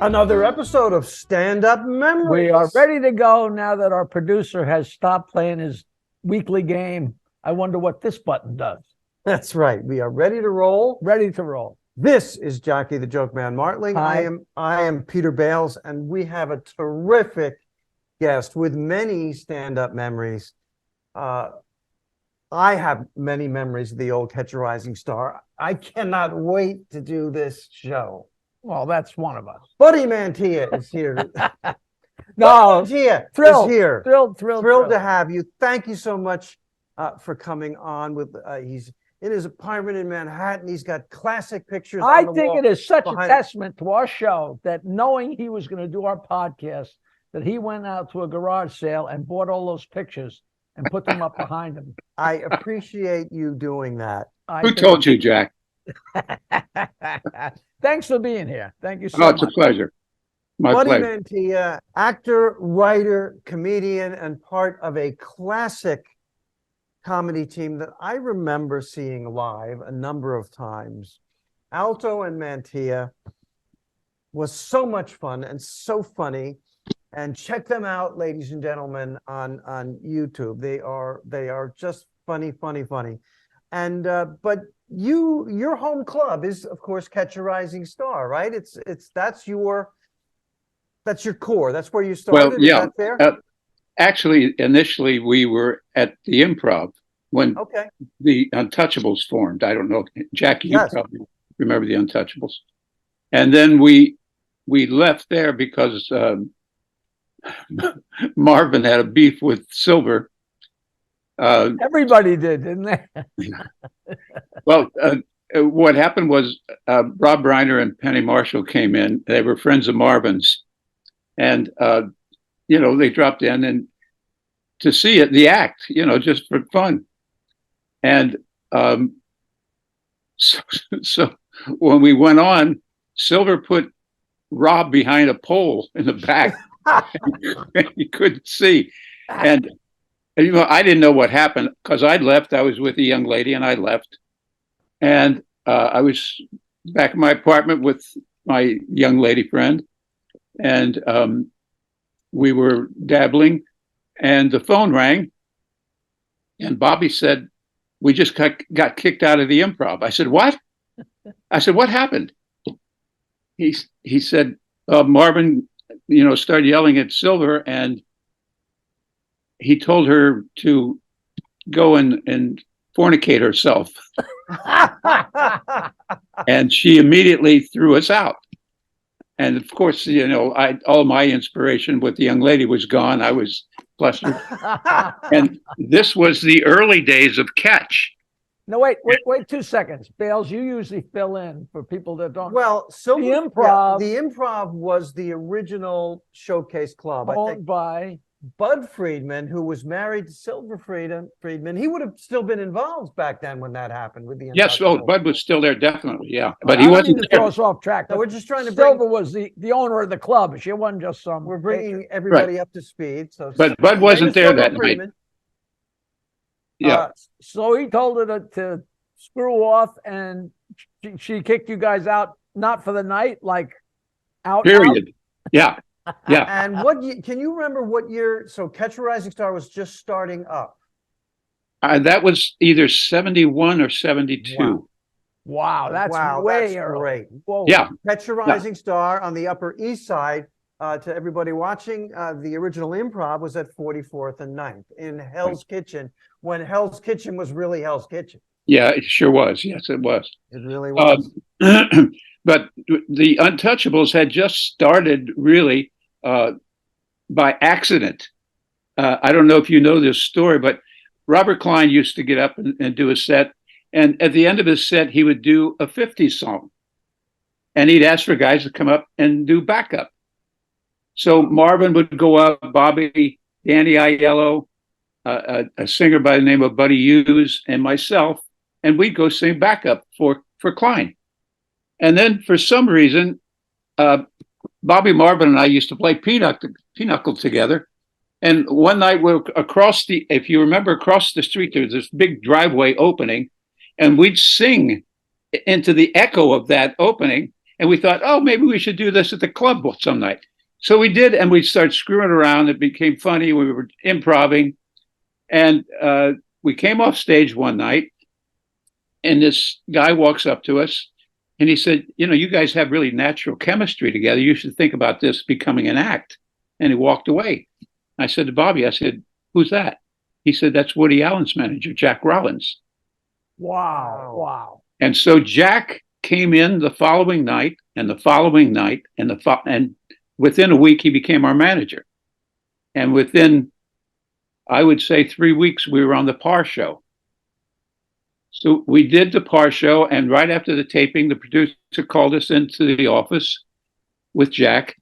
Another episode of Stand Up Memories. We are ready to go now that our producer has stopped playing his weekly game. I wonder what this button does. That's right. We are ready to roll. Ready to roll. This is Jockey the Joke Man Martling. Hi. I am Peter Bales, and we have a terrific guest with many stand-up memories. I have many memories of the old Catch a Rising Star. I cannot wait to do this show. Well, that's one of us. Buddy Mantia is here. No, Mantia thrilled, is here. Thrilled To have you. Thank you so much for coming on. With he's in his apartment in Manhattan. He's got classic pictures. I on the think wall it is such a behind- testament to our show that knowing he was going to do our podcast, that he went out to a garage sale and bought all those pictures and put them up behind him. I appreciate you doing that. Who told you, Jack? Thanks for being here. Thank you so Oh, much. it's a pleasure. My Buddy pleasure. Mantia, actor, writer, comedian, and part of a classic comedy team that I remember seeing live a number of times. Alto and Mantia was so much fun and so funny. And check them out, ladies and gentlemen, on YouTube. They are just funny. And but your home club is, of course, Catch a Rising Star, right? That's your core. That's where you started. Well, yeah. Is that fair? Actually, initially, we were at the Improv when Okay. the Untouchables formed. I don't know, Jackie, you Yes. probably remember the Untouchables. And then we left there because Marvin had a beef with Silver. Everybody did, didn't they? Well, what happened was Rob Reiner and Penny Marshall came in. They were friends of Marvin's, and they dropped in and to see it, the act, just for fun. And so when we went on, Silver put Rob behind a pole in the back. You couldn't see, and I didn't know what happened because I'd left. I was with a young lady, and I left, and I was back in my apartment with my young lady friend, and we were dabbling, and the phone rang, and Bobby said, "We just got kicked out of the Improv." I said, "What?" I said, "What happened?" He said, "Marvin, started yelling at Silver, and he told her to go and fornicate herself." And she immediately threw us out. And of course, all my inspiration with the young lady was gone. I was flustered. And this was the early days of Catch. No, wait 2 seconds. Bales, you usually fill in for people that don't. Well, Silver, The Improv- the Improv was the original showcase club. I owned think by Bud Friedman, who was married to Silver Friedman, he would have still been involved back then when that happened with the Yes, Untouchables. Bud was still there, definitely, yeah. But I he don't wasn't mean to there. throw us off track. No, But we're just trying to bring, Silver was the owner of the club. She wasn't just some. we're bringing everybody up to speed. So, But Bud wasn't there Silver that night. Friedman, Yeah. So he told her to screw off, and she kicked you guys out, not for the night, like out. Period. Yeah. Yeah. And can you remember what year? So Catch a Rising Star was just starting up. That was either 71 or 72. Wow, that's Wow, way that's early. great. Whoa. Yeah. Catch a Rising Star on the Upper East Side. To everybody watching, the original Improv was at 44th and 9th in Hell's Kitchen, when Hell's Kitchen was really Hell's Kitchen. Yeah, it sure was. Yes, it was. It really was. But the Untouchables had just started really by accident. I don't know if you know this story, but Robert Klein used to get up and do a set. And at the end of his set, he would do a 50s song. And he'd ask for guys to come up and do backup. So Marvin would go up, Bobby, Danny Aiello, a singer by the name of Buddy Hughes, and myself, and we'd go sing backup for Klein. And then for some reason, Bobby Marvin and I used to play pinochle together. And one night we're across if you remember, across the street, there's this big driveway opening, and we'd sing into the echo of that opening. And we thought, oh, maybe we should do this at the club some night. So we did, and we started screwing around. It became funny. We were improvising. And we came off stage one night, and this guy walks up to us, and he said, you know, you guys have really natural chemistry together. You should think about this becoming an act. And he walked away. I said to Bobby, I said, who's that? He said, that's Woody Allen's manager, Jack Rollins. Wow. Wow. And so Jack came in the following night and the following night and within a week, he became our manager. And within, I would say 3 weeks, we were on the Par Show. So we did the Par Show, and right after the taping, the producer called us into the office with Jack,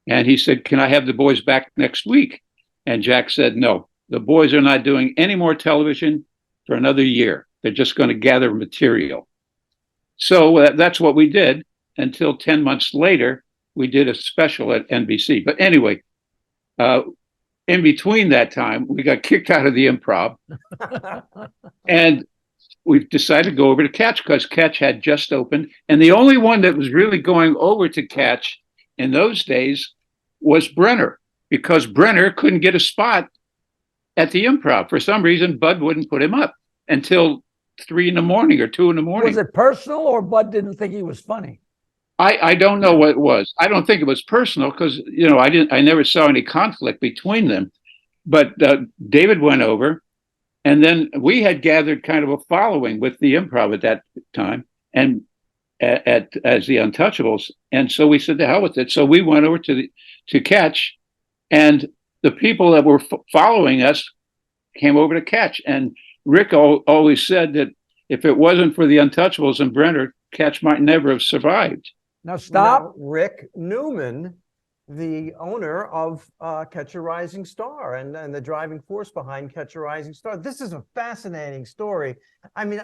and he said, can I have the boys back next week? And Jack said, no, the boys are not doing any more television for another year. They're just going to gather material. So that's what we did until 10 months later, we did a special at NBC. But anyway, in between that time, we got kicked out of the Improv. And we decided to go over to Catch because Catch had just opened. And the only one that was really going over to Catch in those days was Brenner, because Brenner couldn't get a spot at the Improv. For some reason, Bud wouldn't put him up until 3 in the morning or 2 in the morning. Was it personal, or Bud didn't think he was funny? I don't know what it was. I don't think it was personal because, you know, I never saw any conflict between them. But David went over, and then we had gathered kind of a following with the Improv at that time, and as the Untouchables. And so we said, to hell with it. So we went over to Catch, and the people that were following us came over to Catch. And Rick always said that if it wasn't for the Untouchables and Brenner, Catch might never have survived. Now stop. Now, Rick Newman, the owner of Catch a Rising Star and the driving force behind Catch a Rising Star. This is a fascinating story. I mean,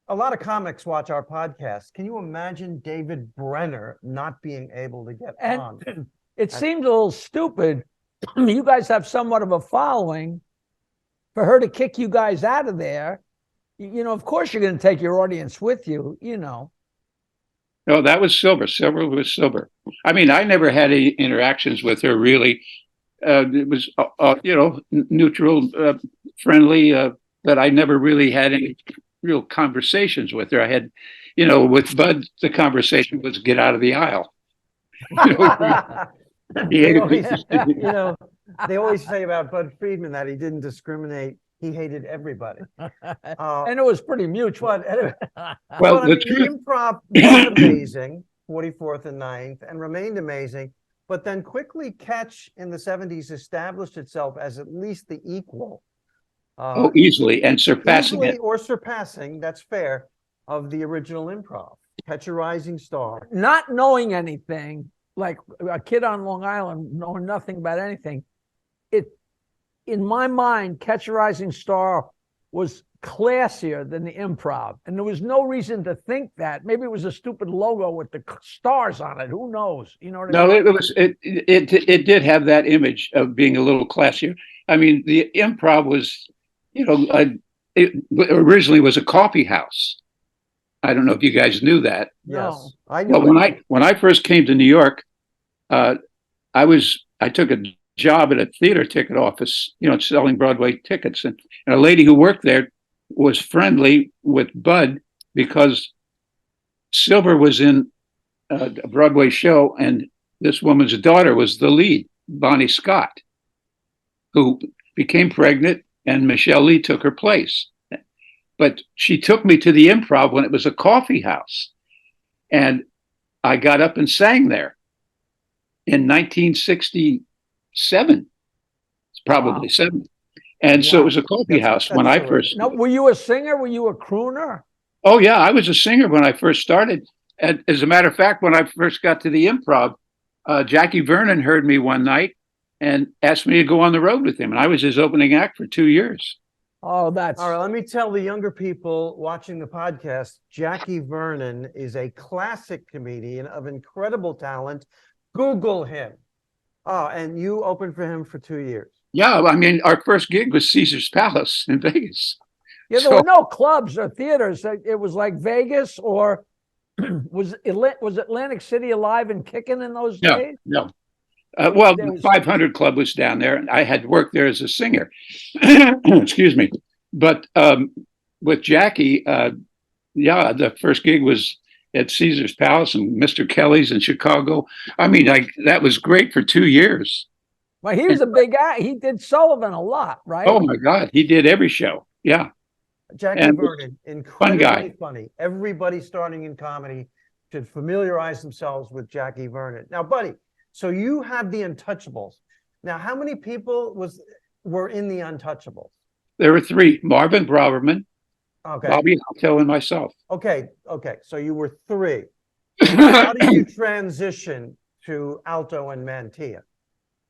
a lot of comics watch our podcast. Can you imagine David Brenner not being able to get on? It seems a little stupid. You guys have somewhat of a following. For her to kick you guys out of there, you know, of course you're going to take your audience with you, you know. No, that was Silver. Silver was Silver. I mean, I never had any interactions with her, really. It was, you know, neutral, friendly, but I never really had any real conversations with her. I had, you know, with Bud, the conversation was get out of the aisle. You know, You know, they always say about Bud Friedman that he didn't discriminate. He hated everybody. And it was pretty mutual. But anyway, well, the Improv was amazing, 44th and 9th, and remained amazing. But then quickly Catch in the 70s established itself as at least the equal. Easily and surpassing easily it. Or surpassing, that's fair, of the original Improv. Catch a Rising Star. Not knowing anything, like a kid on Long Island, knowing nothing about anything, in my mind, Catch a Rising Star was classier than the Improv. And there was no reason to think that. Maybe it was a stupid logo with the stars on it. Who knows? You know what I mean? No, it did have that image of being a little classier. I mean, the Improv was, you know, it originally was a coffee house. I don't know if you guys knew that. Yes, No. I know. Well, when I first came to New York, I took a job at a theater ticket office, you know, selling Broadway tickets, and a lady who worked there was friendly with Bud because Silver was in a Broadway show, and this woman's daughter was the lead, Bonnie Scott, who became pregnant, and Michelle Lee took her place. But she took me to the Improv when it was a coffee house, and I got up and sang there in 1967. It's probably 7. And so it was a coffee house when I first. Now, were you a singer? Were you a crooner? Oh, yeah, I was a singer when I first started. And as a matter of fact, when I first got to the Improv, Jackie Vernon heard me one night and asked me to go on the road with him. And I was his opening act for 2 years. Oh, that's All right, let me tell the younger people watching the podcast, Jackie Vernon is a classic comedian of incredible talent. Google him. Oh, and you opened for him for 2 years. Yeah, I mean, our first gig was Caesar's Palace in Vegas. Yeah, there were no clubs or theaters. It was like Vegas or was Atlantic City alive and kicking in those No, days? no. Well, There the was- 500 Club was down there, and I had worked there as a singer. Excuse me. But with Jackie, yeah, the first gig was at Caesar's Palace and Mr. Kelly's in Chicago. I mean, that was great for 2 years. Well, he was a big guy. He did Sullivan a lot, right? Oh my God, he did every show. Yeah, Jackie And Vernon, guy. incredibly funny. Everybody starting in comedy should familiarize themselves with Jackie Vernon. Now, Buddy, so you have the Untouchables. Now, how many people were in the Untouchables? there were 3: Marvin Braverman, Okay. Bobby Alto, and myself. Okay. So you were 3. How did you transition to Alto and Mantia?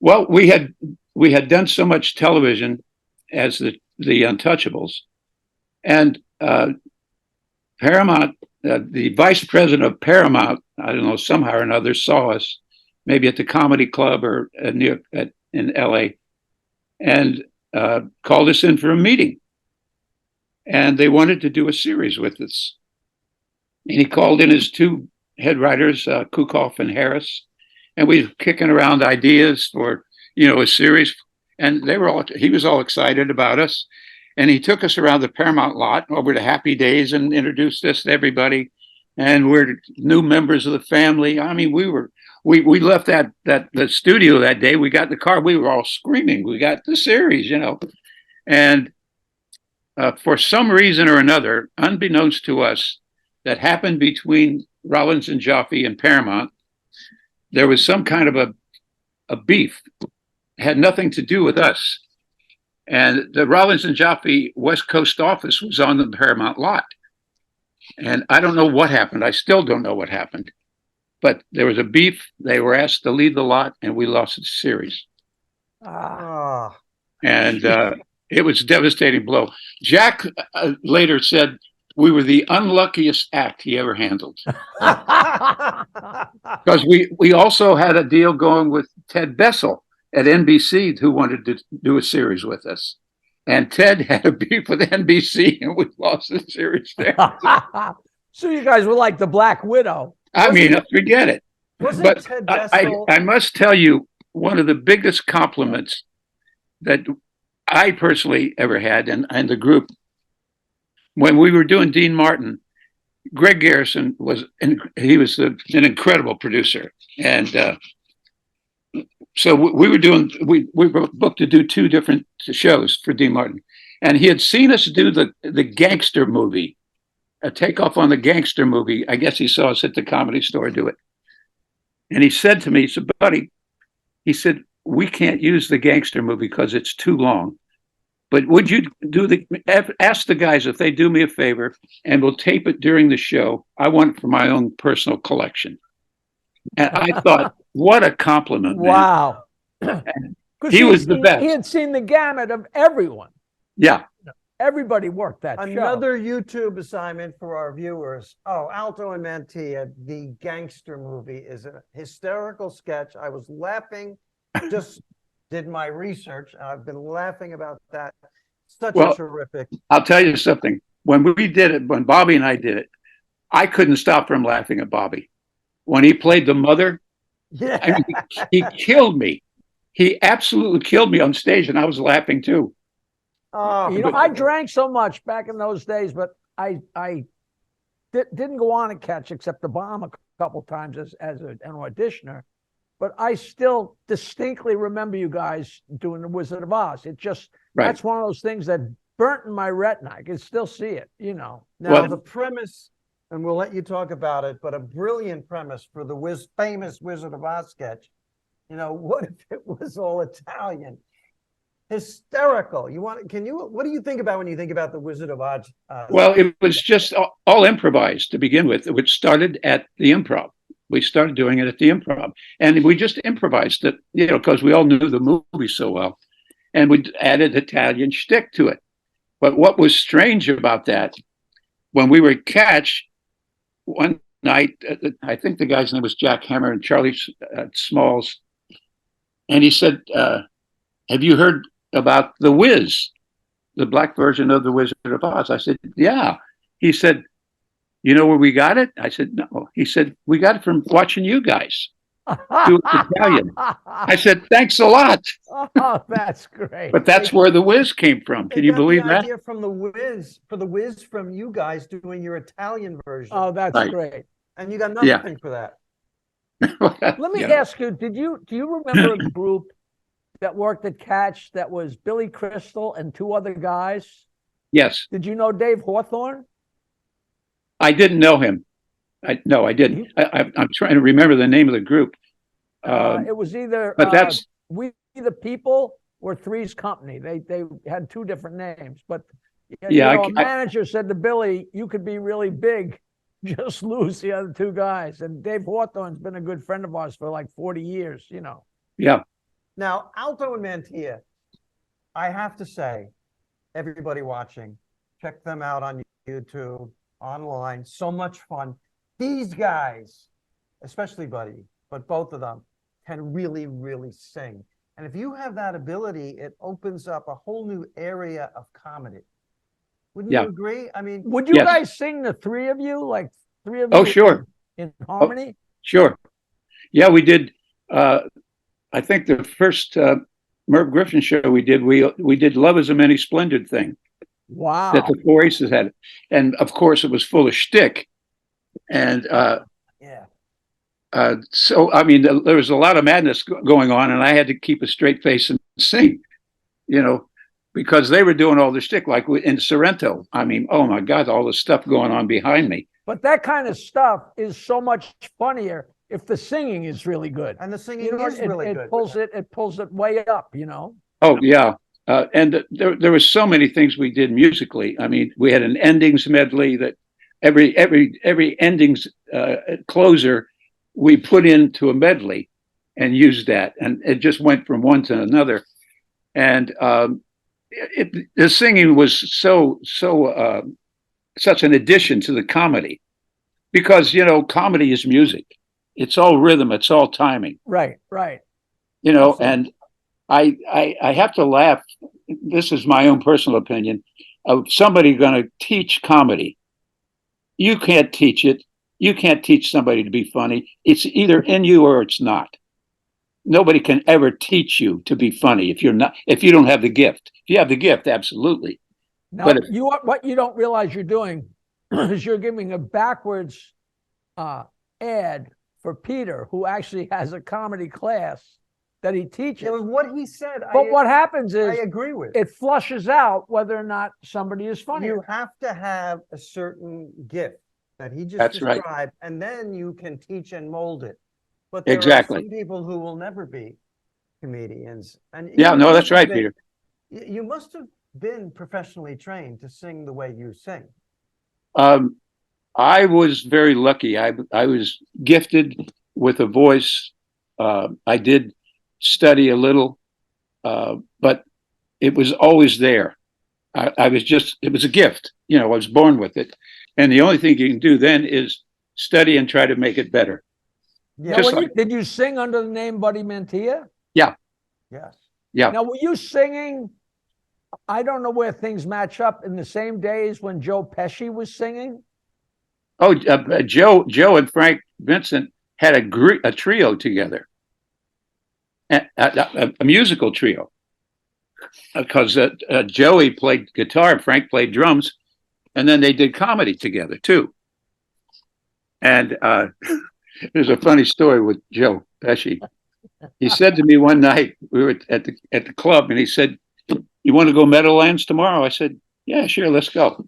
Well, we had done so much television as the Untouchables, and Paramount, the vice president of Paramount, I don't know, somehow or another saw us, maybe at the Comedy Club or in L.A., and called us in for a meeting. And they wanted to do a series with us. And he called in his 2 head writers, Kukoff and Harris, and we were kicking around ideas for, a series. And he was all excited about us. And he took us around the Paramount lot over to Happy Days and introduced us to everybody. And we're new members of the family. I mean, we left the studio that day. We got in the car. We were all screaming. We got the series, And for some reason or another, unbeknownst to us, that happened between Rollins and Jaffe and Paramount, there was some kind of a beef. It had nothing to do with us. And the Rollins and Jaffe West Coast office was on the Paramount lot. And I don't know what happened. I still don't know what happened. But there was a beef. They were asked to leave the lot, and we lost the series. Ah. And it was a devastating blow. Jack later said we were the unluckiest act he ever handled. Because we also had a deal going with Ted Bessel at NBC, who wanted to do a series with us. And Ted had a beef with NBC, and we lost the series there. So you guys were like the Black Widow. I mean, forget it. Wasn't But Ted Bessel? I must tell you, one of the biggest compliments that I personally ever had, and the group, when we were doing Dean Martin, Greg Garrison was an incredible producer. And so we were booked to do 2 different shows for Dean Martin. And he had seen us do the gangster movie, a takeoff on the gangster movie. I guess he saw us at the Comedy Store do it. And he said to me, he said, Buddy, he said, we can't use the gangster movie because it's too long. But would you ask the guys if they do me a favor and we'll tape it during the show? I want it for my own personal collection. And I thought, what a compliment, man. Wow. He was the best. He had seen the gamut of everyone. Yeah. Everybody worked that show. Another YouTube assignment for our viewers. Oh, Alto and Mantia, the gangster movie, is a hysterical sketch. I was laughing, just did my research. I've been laughing about that. Such a terrific. I'll tell you something. When we did it, when Bobby and I did it, I couldn't stop from laughing at Bobby. When he played the mother, Yeah. I mean, he killed me. He absolutely killed me on stage, and I was laughing too. Oh, I drank so much back in those days, but I didn't go on a catch except to bomb a couple times as an auditioner. But I still distinctly remember you guys doing The Wizard of Oz. It just, that's one of those things that burnt in my retina. I can still see it, Now, the premise, and we'll let you talk about it, but a brilliant premise for the famous Wizard of Oz sketch. What if it was all Italian? Hysterical. What do you think about when you think about the Wizard of Oz? Well, it was just all improvised to begin with, which started at the Improv. We started doing it at the Improv, and we just improvised it, because we all knew the movie so well, and we added Italian shtick to it. But what was strange about that, when we were at Catch one night, I think the guy's name was Jack Hammer and Charlie Smalls, and he said, have you heard about The Wiz, the black version of The Wizard of Oz? I said, yeah. He said, you know where we got it? I said, no. He said, we got it from watching you guys do Italian. I said, thanks a lot. Oh, that's great. But that's where the whiz came from. They Can you got believe the that? idea from the whiz from you guys doing your Italian version. Oh, that's Right. great. And you got Yeah. nothing for that. Let me Yeah. ask you, do you remember a group that worked at Catch that was Billy Crystal and two other guys? Yes, Did you know Dave Hawthorne? I didn't know him. No, I didn't. I'm trying to remember the name of the group. It was either But that's We the People or Three's Company. They had two different names, but Yeah, a manager said to Billy, "You could be really big, just lose the other two guys." And Dave Hawthorne's been a good friend of ours for like 40 years. yeah. Now, Alto and Mantia, I have to say, everybody watching, check them out on YouTube, online. So much fun. These guys, especially Buddy, but both of them, can really, really sing. And if you have that ability, it opens up a whole new area of comedy. Wouldn't you agree? I mean, would you guys sing, the three of you, like three of you? Oh, sure. In harmony? Sure. Yeah, we did. I think the first Merv Griffin show we did Love Is a Many Splendid thing Wow. that the Four Aces had. And of course it was full of shtick. And so, I mean, there was a lot of madness going on, and I had to keep a straight face and sing, because they were doing all the shtick, like in Sorrento. I mean, oh my God, all the stuff going on behind me. But that kind of stuff is so much funnier if the singing is really good. And the singing is really good. It pulls it way up, Oh yeah. And there were so many things we did musically. I mean, we had an endings medley that every endings closer we put into a medley and used that, and it just went from one to another. And the singing was such an addition to the comedy, because comedy is music. It's all rhythm. It's all timing. Right. And I have to laugh. This is my own personal opinion of somebody going to teach comedy. You can't teach it. You can't teach somebody to be funny. It's either in you or it's not. Nobody can ever teach you to be funny if you don't have the gift. If you have the gift, absolutely. Now, But what you don't realize you're doing is you're giving a backwards ad for Peter, who actually has a comedy class that he teaches. It was what he said. But what happens is, I agree with it flushes out whether or not somebody is funny. You have to have a certain gift that he just That's described, right. and then you can teach and mold it. But there Exactly. are some people who will never be comedians. And that's right, Peter. You must have been professionally trained to sing the way you sing. I was very lucky. I was gifted with a voice. I did study a little, but it was always there. It was a gift. I was born with it. And the only thing you can do then is study and try to make it better. Yeah. Did you sing under the name Buddy Mantia? Yeah. Yes. Yeah. Now, were you singing? I don't know where things match up, in the same days when Joe Pesci was singing. Oh, Joe and Frank Vincent had a trio together, a musical trio, because Joey played guitar and Frank played drums, and then they did comedy together too. And there's a funny story with Joe Pesci. He said to me one night, we were at the club, and he said, "You want to go Meadowlands tomorrow?" I said, "Yeah, sure, let's go."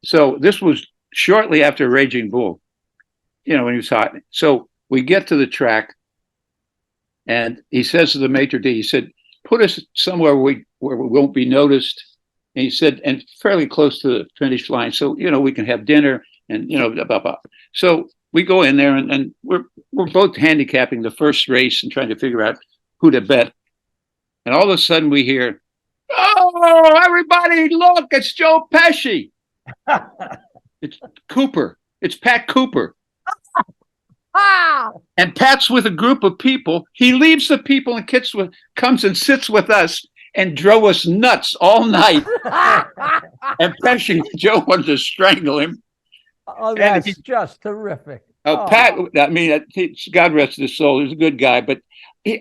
So this was shortly after Raging Bull, when he was hot. So we get to the track, and he says to the maitre d', he said, "Put us somewhere where we won't be noticed." And he said, and fairly close to the finish line, so we can have dinner and blah, blah, blah. So we go in there, and we're both handicapping the first race and trying to figure out who to bet. And all of a sudden we hear, "Oh, everybody, look, it's Joe Pesci." It's Cooper. It's Pat Cooper. And Pat's with a group of people. He leaves the people and comes and sits with us and drove us nuts all night. And Pesci, Joe wanted to strangle him. Oh, And that's he, just terrific. Oh, Pat, I mean, God rest his soul, he's a good guy, but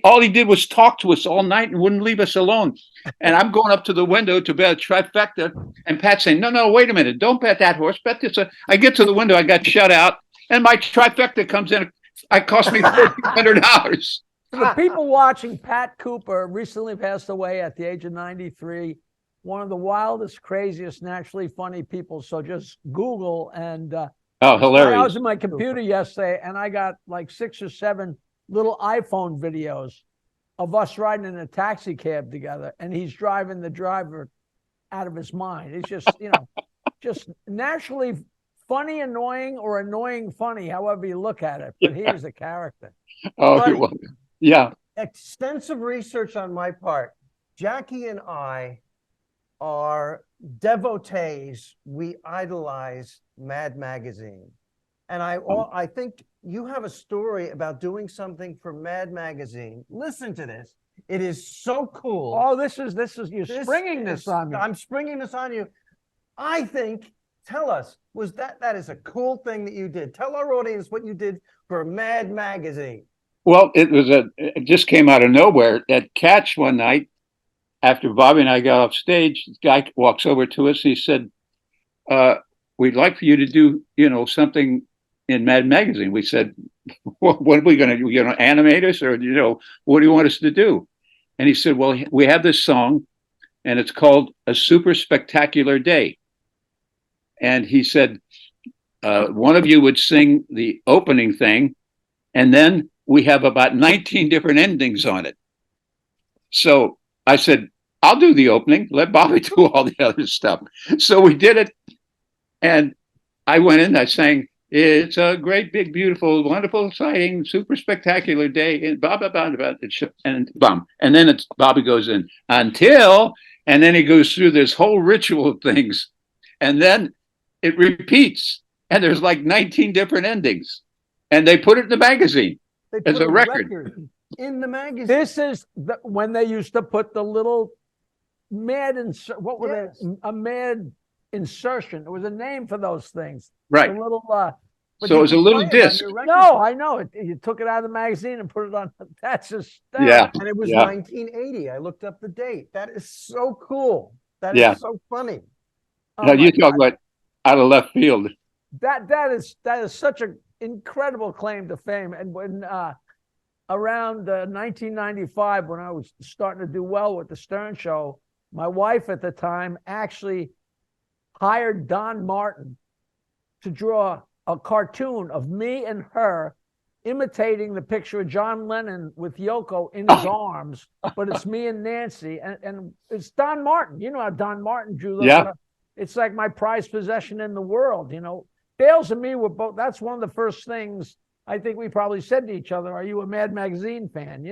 all he did was talk to us all night and wouldn't leave us alone. And I'm going up to the window to bet a trifecta, and Pat's saying, no, wait a minute, don't bet that horse, bet this. I get to the window, I got shut out, and my trifecta comes in. It cost me $1,400. for the people watching, Pat Cooper recently passed away at the age of 93. One of the wildest, craziest, naturally funny people. So just Google and Oh, hilarious. I was in my computer yesterday and I got like 6 or 7 little iPhone videos of us riding in a taxi cab together, and he's driving the driver out of his mind. It's just, just naturally funny, annoying, or annoying funny, however you look at it. But he is a character. Oh, Buddy, you're welcome. Yeah. extensive research on my part. Jackie and I are devotees. We idolize Mad Magazine. And I think you have a story about doing something for Mad Magazine. Listen to this. It is so cool. Oh, this is you're springing this on me. I'm springing this on you. I think, tell us, that is a cool thing that you did. Tell our audience what you did for Mad Magazine. Well, it just came out of nowhere. At Catch one night, after Bobby and I got off stage, the guy walks over to us. He said, we'd like for you to do, something in Mad Magazine. We said, what are we going to do? Animate us, or, what do you want us to do? And he said, well, we have this song and it's called A Super Spectacular Day. And he said, one of you would sing the opening thing, and then we have about 19 different endings on it. So I said, I'll do the opening, let Bobby do all the other stuff. So we did it. And I went in, I sang, it's a great, big, beautiful, wonderful, exciting, super spectacular day. And blah, blah, blah, blah, and bum. And then Bobby goes in, until, and then he goes through this whole ritual of things. And then it repeats. And there's like 19 different endings. And they put it in the magazine as a record. In the magazine. This is when they used to put the little mad what were they? A mad insertion. There was a name for those things. Right. The little so it was a little disc. No, I know it. You took it out of the magazine and put it on. That's just yeah. And it was 1980. I looked up the date. That is so cool. That is so funny. Now you talk about out of left field. That is such an incredible claim to fame. And when around 1995, when I was starting to do well with the Stern Show, my wife at the time actually hired Don Martin to draw a cartoon of me and her imitating the picture of John Lennon with Yoko in his arms, but it's me and Nancy, and it's Don Martin. You know how Don Martin drew those. Yeah. It's like my prized possession in the world, Bales and me were both, that's one of the first things I think we probably said to each other, are you a Mad Magazine fan,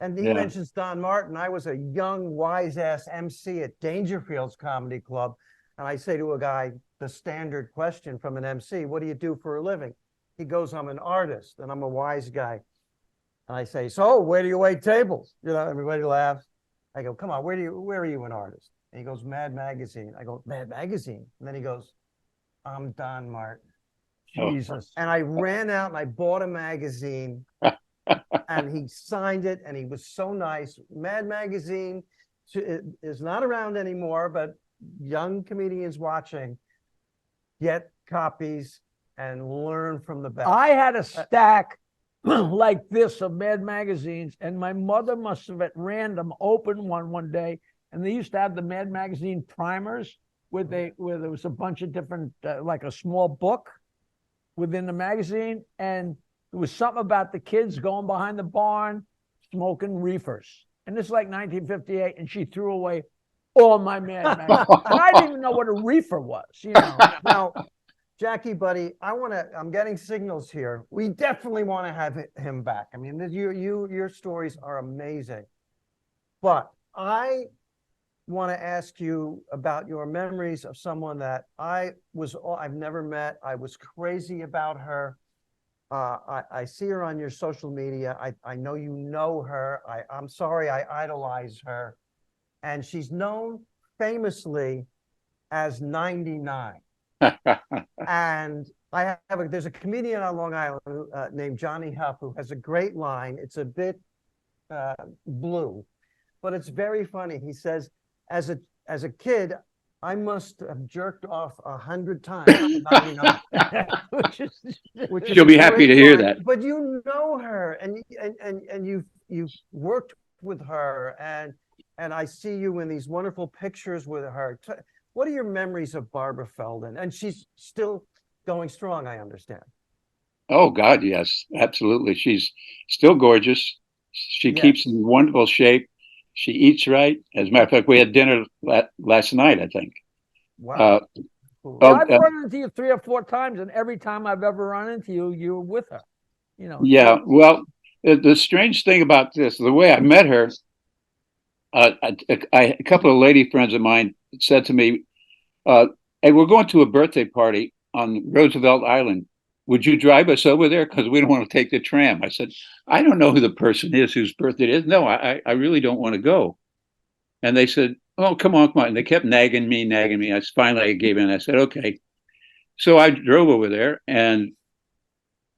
And he mentions Don Martin. I was a young, wise-ass MC at Dangerfield's Comedy Club, and I say to a guy, the standard question from an MC, what do you do for a living? He goes, I'm an artist, and I'm a wise guy. And I say, so where do you wait tables? Everybody laughs. I go, come on, where are you an artist? And he goes, Mad Magazine. I go, Mad Magazine? And then he goes, I'm Don Martin. Jesus. And I ran out and I bought a magazine and he signed it and he was so nice. Mad Magazine is not around anymore, but young comedians watching, get copies and learn from the best. I had a stack like this of Mad Magazines, and my mother must have at random opened one day, and they used to have the Mad Magazine primers where there was a bunch of different, like a small book within the magazine, and there was something about the kids going behind the barn smoking reefers. And this is like 1958, and she threw away all my Mad Magazines. And I didn't even know what a reefer was, Now, Jackie, buddy, I'm getting signals here. We definitely want to have him back. I mean, your stories are amazing. But I want to ask you about your memories of someone that I've never met. I was crazy about her. I see her on your social media. I know you know her. I'm sorry, I idolize her. And she's known famously as 99. And There's a comedian on Long Island named Johnny Huff who has a great line. It's a bit blue, but it's very funny. He says, as a kid, I must have jerked off 100 times. Which is She'll be happy to hear that. But you know her, and you've worked with her, and I see you in these wonderful pictures with her. What are your memories of Barbara Feldon? And she's still going strong, I understand. Oh God, yes, absolutely. She's still gorgeous. She keeps in wonderful shape. She eats right. As a matter of fact, we had dinner last night, I think. Wow. I've run into you 3 or 4 times, and every time I've ever run into you, you're with her. You know. Yeah. Well, the strange thing about this, the way I met her, a couple of lady friends of mine said to me, "Hey, we're going to a birthday party on Roosevelt Island. Would you drive us over there? Because we don't want to take the tram." I said, "I don't know who the person is whose birthday it is. No, I really don't want to go." And they said, "Oh, come on, come on." And they kept nagging me. Finally, I gave in. I said, "Okay." So I drove over there, and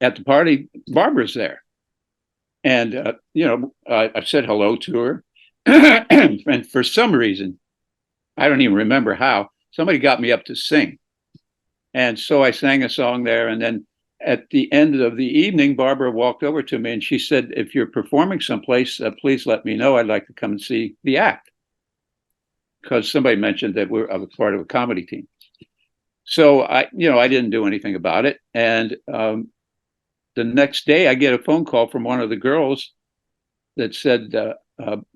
at the party, Barbara's there. And, I said hello to her. And for some reason, I don't even remember how, somebody got me up to sing. And so I sang a song there. And then at the end of the evening, Barbara walked over to me and she said, "If you're performing someplace, please let me know. I'd like to come and see the act." Because somebody mentioned that I was part of a comedy team. So I didn't do anything about it. And the next day I get a phone call from one of the girls that said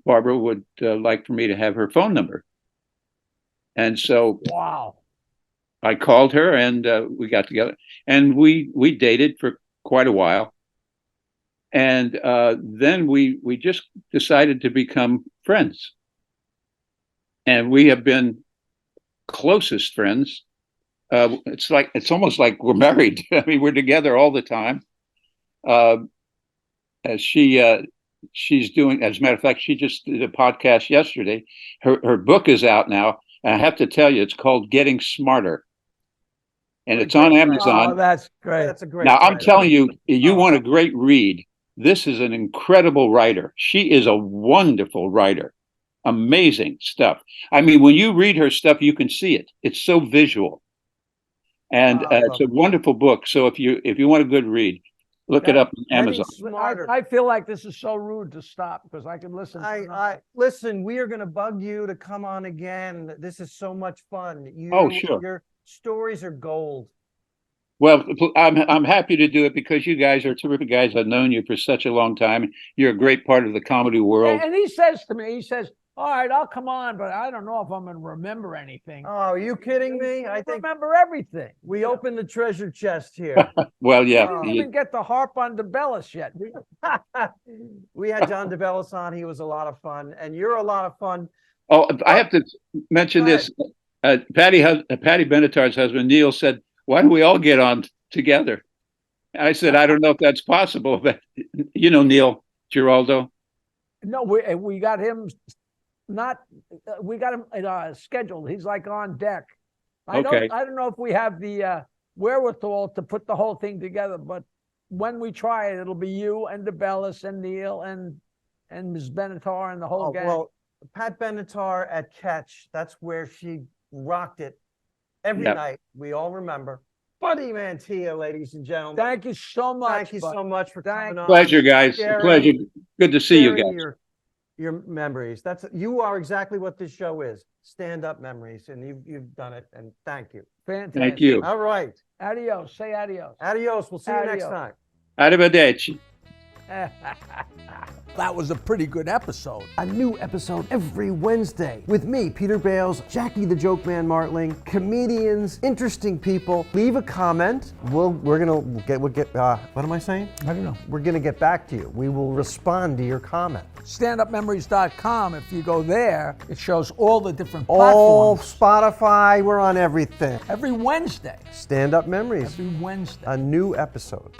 Barbara would like for me to have her phone number. And so wow. I called her and we got together and we dated for quite a while. And then we just decided to become friends. And we have been closest friends. It's almost like we're married. I mean, we're together all the time. She's doing, as a matter of fact, she just did a podcast yesterday. Her book is out now. And I have to tell you, it's called Getting Smarter. And it's on Amazon. Oh, that's great. That's a great Now, title. I'm telling you, you want a great read. This is an incredible writer. She is a wonderful writer. Amazing stuff. I mean, when you read her stuff, you can see it. It's so visual. And it's a wonderful book. So if you want a good read, look it up on Amazon. I feel like this is so rude to stop because I can listen. Listen, we are going to bug you to come on again. This is so much fun. Sure. Your stories are gold. Well, I'm happy to do it because you guys are terrific guys. I've known you for such a long time. You're a great part of the comedy world. And he says to me, "All right, I'll come on, but I don't know if I'm going to remember anything." Oh, are you kidding me? I remember everything. We opened the treasure chest here. Well, yeah. We didn't even get the harp on DeBellis yet. We had John DeBellis on. He was a lot of fun, and you're a lot of fun. Oh, I have to mention this. Patty Benatar's husband, Neil, said, "Why don't we all get on together?" I said, "I don't know if that's possible." But you know Neil Giraldo? No, we got him. We got him scheduled. He's like on deck. I don't know if we have the wherewithal to put the whole thing together, but when we try it, it'll be you and DeBellis and Neil and Ms. Benatar and the whole gang. Well, Pat Benatar at Catch, that's where she rocked it every night. We all remember. Buddy Mantia, ladies and gentlemen. Thank you so much. Thank you so much for coming on. Pleasure, guys. Pleasure. Good to see you guys. Your memories. You are exactly what this show is. Stand-up memories, and you've done it. And thank you. Fantastic. Thank you. All right. Adios. Say adios. Adios. We'll see you next time. Arrivederci. That was a pretty good episode. A new episode every Wednesday with me, Peter Bales, Jackie the Joke Man Martling, comedians, interesting people. Leave a comment. We're gonna get. What am I saying? I don't know. We're gonna get back to you. We will respond to your comment. Standupmemories.com. If you go there, it shows all the different platforms. platforms. Spotify. We're on everything. Every Wednesday. Stand Up Memories. Every Wednesday. A new episode.